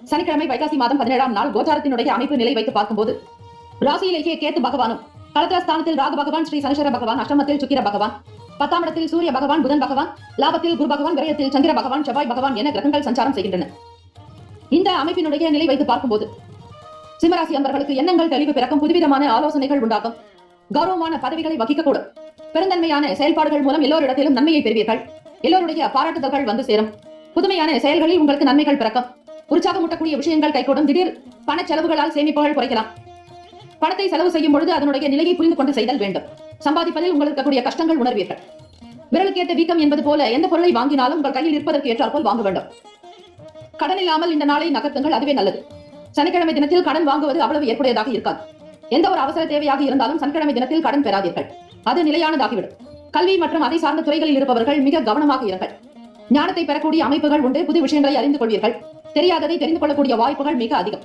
சனிக்கிழமை வைகாசி மாதம் 17ஆம் நாள் கோச்சாரத்தினுடைய அமைப்பு நிலை வைத்து பார்க்கும்போது ராசியிலேயே கேத்து பகவானும், களத்திரஸ்தானத்தில் ராகு பகவான், ஸ்ரீ சனிஸ்வர பகவான், அஷ்டமத்தில் சுக்கிர பகவான், 10ஆம் இடத்தில் சூரிய பகவான், புதன் பகவான், லாபத்தில் குரு பகவான், விரயத்தில் சந்திர பகவான், செவ்வாய் பகவான் என கிரகங்கள் சஞ்சாரம் செய்கின்றன. இந்த அமைப்பினுடைய நிலை வைத்து பார்க்கும்போது சிம்மராசி அன்பர்களுக்கு எண்ணங்கள் தெளிவு பிறக்கும், புதுவிதமான ஆலோசனைகள் உண்டாகும், கௌரவமான பதவிகளை வகிக்கக்கூடும், பெருந்தன்மையான செயல்பாடுகள் மூலம் எல்லோரிடத்திலும் நன்மையை பெறுவீர்கள், எல்லோருடைய பாராட்டுதல்கள் வந்து சேரும், புதுமையான செயல்களில் உங்களுக்கு நன்மைகள் பிறக்கும், உற்சாகமூட்டக்கூடிய விஷயங்கள் கைகூடும், திடீர் பண செலவுகளால் சேமிப்புகள் குறைக்கலாம். பணத்தை செலவு செய்யும் பொழுது அதனுடைய நிலையை புரிந்து கொண்டு செய்தல் வேண்டும். சம்பாதிப்பதில் உங்களுக்கு இருக்கக்கூடிய கஷ்டங்கள் உணர்வீர்கள். விரலுக்கேற்ற வீக்கம் என்பது போல எந்த பொருளை வாங்கினாலும் உங்கள் கையில் இருப்பதற்கு ஏற்றாற்போல் வாங்க வேண்டும். கடன் இல்லாமல் இந்த நாளை நகர்த்துங்கள், அதுவே நல்லது. சனிக்கிழமை தினத்தில் கடன் வாங்குவது அவ்வளவு ஏற்புடையதாக இருக்காது. எந்த ஒரு அவசர தேவையாக இருந்தாலும் சனிக்கிழமை தினத்தில் கடன் பெறாதீர்கள், அது நிலையானதாகிவிடும். கல்வி மற்றும் அதை சார்ந்த துறைகளில் இருப்பவர்கள் மிக கவனமாக இருங்கள். ஞானத்தை பெறக்கூடிய அமைப்புகள் உண்டு, புது விஷயங்களை அறிந்து கொள்வீர்கள், தெரியாததை தெரிந்து கொள்ளக்கூடிய வாய்ப்புகள் மிக அதிகம்.